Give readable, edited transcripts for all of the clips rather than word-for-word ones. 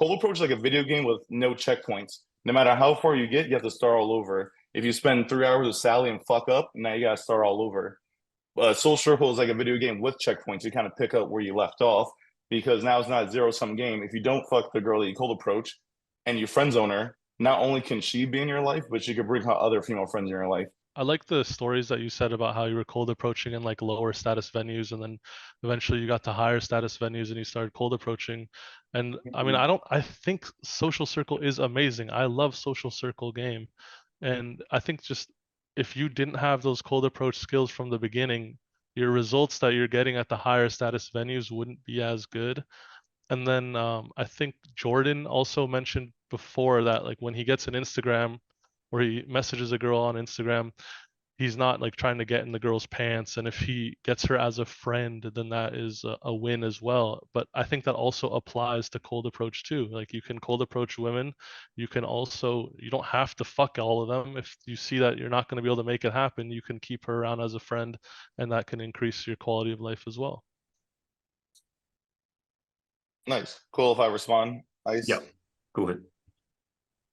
cold approach is like a video game with no checkpoints. No matter how far you get, you have to start all over. If you spend 3 hours with Sally and fuck up, now you gotta start all over. Soul Circle is like a video game with checkpoints. You kind of pick up where you left off because now it's not a zero sum game. If you don't fuck the girl that you cold approach and you friend zone her, not only can she be in your life, but she could bring her other female friends in your life. I like the stories that you said about how you were cold approaching in like lower status venues, and then eventually you got to higher status venues and you started cold approaching. And I mean, I think Social Circle is amazing. I love Social Circle game. And I think just if you didn't have those cold approach skills from the beginning, your results that you're getting at the higher status venues wouldn't be as good. And then I think Jordan also mentioned before that like when he gets an Instagram where he messages a girl on Instagram, he's not like trying to get in the girl's pants. And if he gets her as a friend, then that is a win as well. But I think that also applies to cold approach too. Like you can cold approach women. You can also, you don't have to fuck all of them. If you see that you're not going to be able to make it happen, you can keep her around as a friend, and that can increase your quality of life as well. Nice. Cool if I respond. Yeah, Ice. go ahead.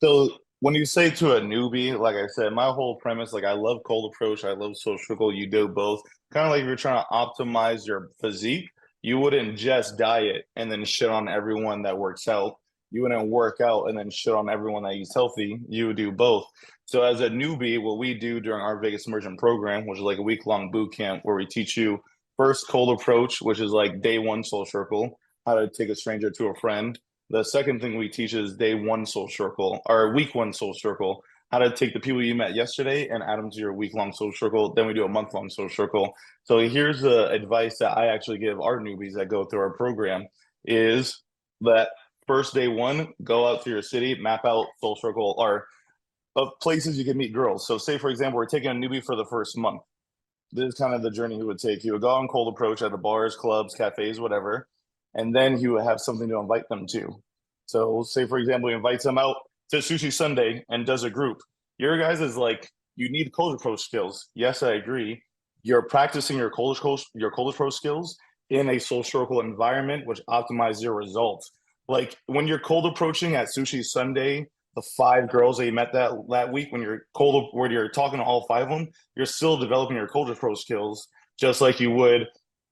So when you say to a newbie, like I said, my whole premise, like I love cold approach, I love social, you do both. Kind of like if you're trying to optimize your physique, you wouldn't just diet and then shit on everyone that works out. You wouldn't work out and then shit on everyone that eats healthy. You would do both. So as a newbie, what we do during our Vegas immersion program, which is like a week-long boot camp where we teach you first cold approach, which is like day one soul circle, how to take a stranger to a friend. The second thing we teach is day one soul circle or week one soul circle, how to take the people you met yesterday and add them to your week long soul circle. Then we do a month long soul circle. So here's the advice that I actually give our newbies that go through our program is that first day one, go out to your city, map out soul circle or of places you can meet girls. So say, for example, we're taking a newbie for the first month. This is kind of the journey he would take. He would go on cold approach at the bars, clubs, cafes, whatever, and then he would have something to invite them to. So, say for example, he invites them out to Sushi Sunday and does a group. Your guys is like, you need cold approach skills. Yes, I agree. You're practicing your cold approach skills in a social circle environment, which optimizes your results. Like when you're cold approaching at Sushi Sunday, the five girls that you met that week, when you're talking to all five of them, you're still developing your cold approach skills, just like you would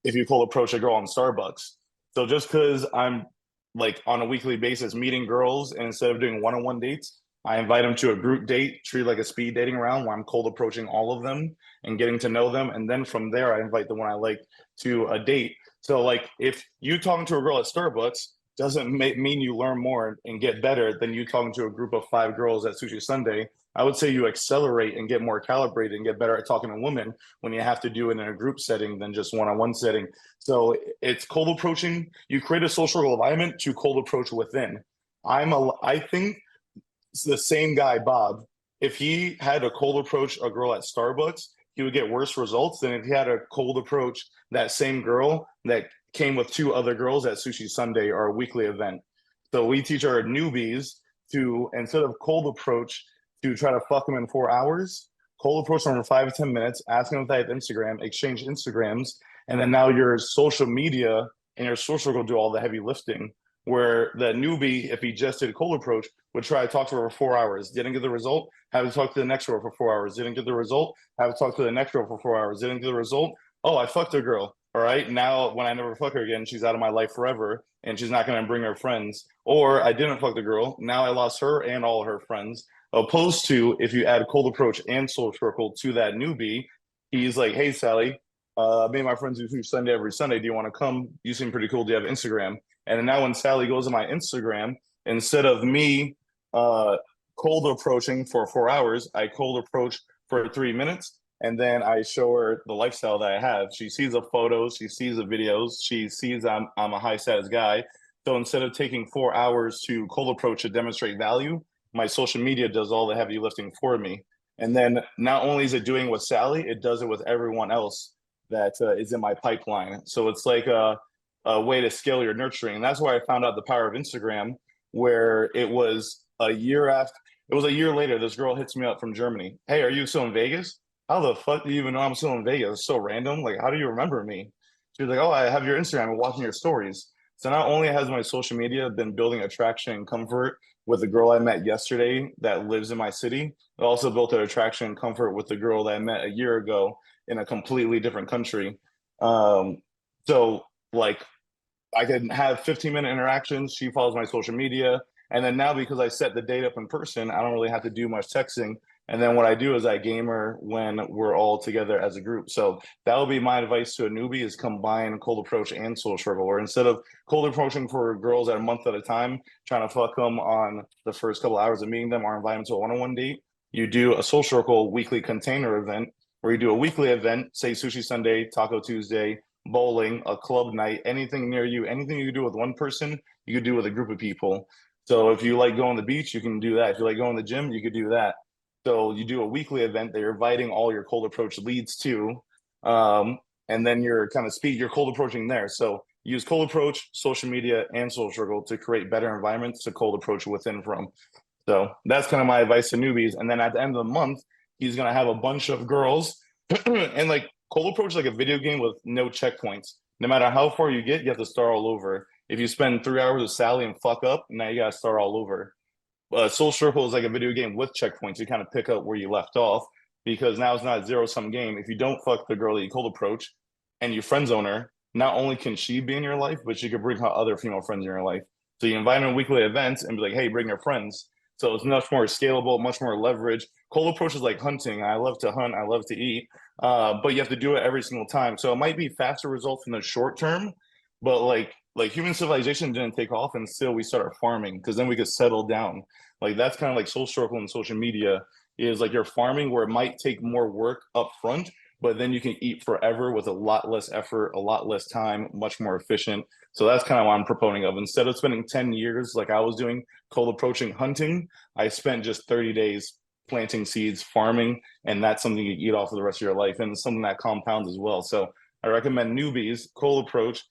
if you cold approach a girl in Starbucks. So just because I'm like on a weekly basis meeting girls and instead of doing one-on-one dates, I invite them to a group date, treat like a speed dating round where I'm cold approaching all of them and getting to know them. And then from there, I invite the one I like to a date. So like if you talking to a girl at Starbucks doesn't mean you learn more and get better than you talking to a group of five girls at Sushi Sunday. I would say you accelerate and get more calibrated and get better at talking to women when you have to do it in a group setting than just one-on-one setting. So it's cold approaching. You create a social environment to cold approach within. I think it's the same guy, Bob. If he had a cold approach a girl at Starbucks, he would get worse results than if he had a cold approach that same girl that came with two other girls at Sushi Sunday or a weekly event. So we teach our newbies to, instead of cold approach, to try to fuck them in 4 hours, cold approach them for 5 to 10 minutes, ask them if they have Instagram, exchange Instagrams, and then now your social media and your social will do all the heavy lifting. Where the newbie, if he just did cold approach, would try to talk to her for 4 hours, didn't get the result, have to talk to the next girl for 4 hours, didn't get the result, have to talk to the next girl for 4 hours, didn't get the result. Oh, I fucked a girl. All right. Now, when I never fuck her again, she's out of my life forever and she's not going to bring her friends. Or I didn't fuck the girl. Now I lost her and all her friends. Opposed to if you add cold approach and soul circle to that newbie, he's like, hey, Sally, me and my friends do Sunday every Sunday. Do you want to come? You seem pretty cool. Do you have Instagram? And now when Sally goes to my Instagram, instead of me cold approaching for 4 hours, I cold approach for 3 minutes. And then I show her the lifestyle that I have. She sees the photos, she sees the videos, she sees I'm a high status guy. So instead of taking 4 hours to cold approach to demonstrate value, my social media does all the heavy lifting for me. And then not only is it doing with Sally, it does it with everyone else that is in my pipeline. So it's like a way to scale your nurturing. And that's why I found out the power of Instagram, where it was a year later, this girl hits me up from Germany. Hey, are you still in Vegas? How the fuck do you even know I'm still in Vegas? It's so random. Like, how do you remember me? She was like, oh, I have your Instagram. I'm watching your stories. So not only has my social media been building attraction and comfort with the girl I met yesterday that lives in my city, it also built an attraction and comfort with the girl that I met a year ago in a completely different country. Um, so like I can have 15-minute interactions. She follows my social media. And then now, because I set the date up in person, I don't really have to do much texting. And then what I do is I game her when we're all together as a group. So that would be my advice to a newbie is combine cold approach and social circle. Or instead of cold approaching for girls at a month at a time, trying to fuck them on the first couple hours of meeting them or invite them to a one-on-one date, you do a social circle weekly container event where you do a weekly event, say Sushi Sunday, Taco Tuesday, bowling, a club night, anything near you, anything you can do with one person, you could do with a group of people. So if you like going to the beach, you can do that. If you like going to the gym, you could do that. So you do a weekly event that you're inviting all your cold approach leads to, and then you're kind of you're cold approaching there. So use cold approach, social media, and social circle to create better environments to cold approach within from. So that's kind of my advice to newbies. And then at the end of the month, he's gonna have a bunch of girls and like cold approach is like a video game with no checkpoints. No matter how far you get, you have to start all over. If you spend 3 hours with Sally and fuck up, now you gotta start all over. Soul Circle is like a video game with checkpoints. You kind of pick up where you left off because now it's not a zero-sum game. If you don't fuck the girl that you cold approach and you friend zone her, not only can she be in your life, but she could bring her other female friends in your life. So you invite her to weekly events and be like, hey, bring your friends. So it's much more scalable, much more leverage. Cold approach is like hunting. I love to hunt. I love to eat. But you have to do it every single time. So it might be faster results in the short term, but like human civilization didn't take off until we started farming because then we could settle down. Like that's kind of like social circle and social media is like you're farming where it might take more work up front, but then you can eat forever with a lot less effort, a lot less time, much more efficient. So that's kind of what I'm proposing of. Instead of spending 10 years like I was doing cold approaching hunting, I spent just 30 days planting seeds, farming, and that's something you eat off for the rest of your life. And it's something that compounds as well. So I recommend newbies, cold approach,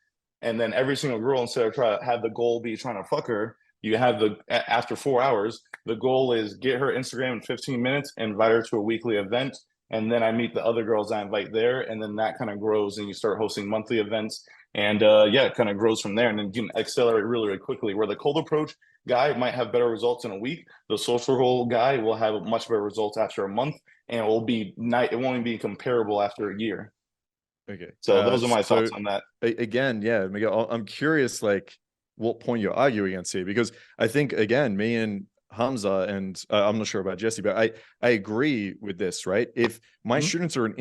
and then every single girl, instead of trying to have the goal be trying to fuck her, you have after 4 hours, the goal is get her Instagram in 15 minutes, invite her to a weekly event, and then I meet the other girls I invite there, and then that kind of grows, and you start hosting monthly events, and yeah, it kind of grows from there, and then you can accelerate really, really quickly. Where the cold approach guy might have better results in a week, the social guy will have much better results after a month, and it won't be comparable after a year. Okay. So those are my thoughts on that. Again, yeah, Miguel, I'm curious, like, what point you're arguing against here, because I think, again, me and Hamza, and I'm not sure about Jesse, but I agree with this, right? If my students are an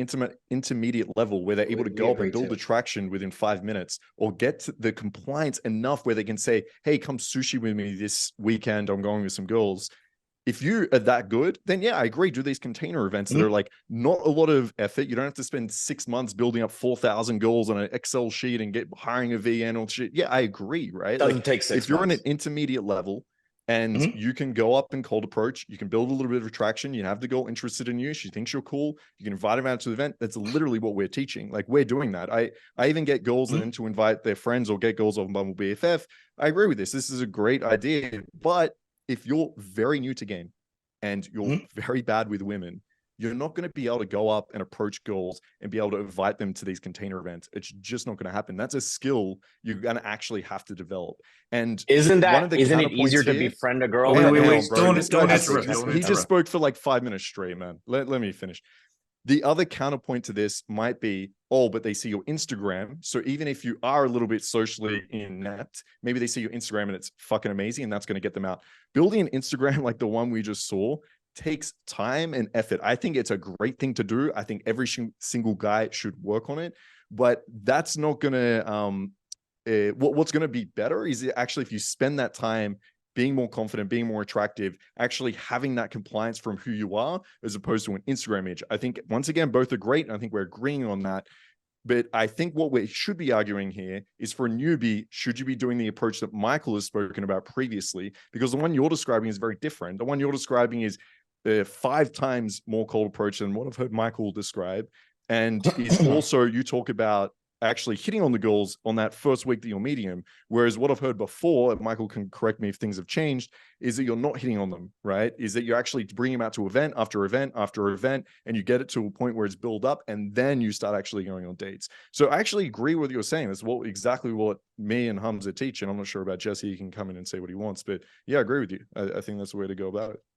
intermediate level where they're able to go up and build attraction within 5 minutes, or get to the compliance enough where they can say, hey, come sushi with me this weekend, I'm going with some girls. If you are that good, then yeah, I agree. Do these container events that are like not a lot of effort. You don't have to spend 6 months building up 4,000 goals on an Excel sheet and hiring a VN or shit. Yeah, I agree, right? Doesn't take 6 months. If you're on an intermediate level and you can go up and cold approach, you can build a little bit of attraction. You have the girl interested in you. She thinks you're cool. You can invite her out to the event. That's literally what we're teaching. Like, we're doing that. I even get girls in to invite their friends or get girls on Bumble BFF. I agree with this. This is a great idea, but if you're very new to game and you're very bad with women, you're not going to be able to go up and approach girls and be able to invite them to these container events. It's just not going to happen. That's a skill you're going to actually have to develop. And isn't it easier to befriend a girl? Wait, don't he just spoke for like 5 minutes straight, man. Let me finish. The other counterpoint to this might be, oh, but they see your Instagram. So even if you are a little bit socially inept, maybe they see your Instagram and it's fucking amazing, and that's going to get them out. Building an Instagram like the one we just saw takes time and effort. I think it's a great thing to do. I think every single guy should work on it, but that's not going to, what's going to be better is actually if you spend that time being more confident, being more attractive, actually having that compliance from who you are, as opposed to an Instagram image. I think, once again, both are great, and I think we're agreeing on that. But I think what we should be arguing here is, for a newbie, should you be doing the approach that Michael has spoken about previously? Because the one you're describing is very different. The one you're describing is 5 times more cold approach than what I've heard Michael describe. And is also, you talk about actually hitting on the girls on that first week that you're meeting them. Whereas what I've heard before, and Michael can correct me if things have changed, is that you're not hitting on them, right? Is that you actually bring them out to event after event after event, and you get it to a point where it's built up, and then you start actually going on dates. So I actually agree with what you're saying. That's exactly what me and Hamza teach. And I'm not sure about Jesse. He can come in and say what he wants, but yeah, I agree with you. I think that's the way to go about it.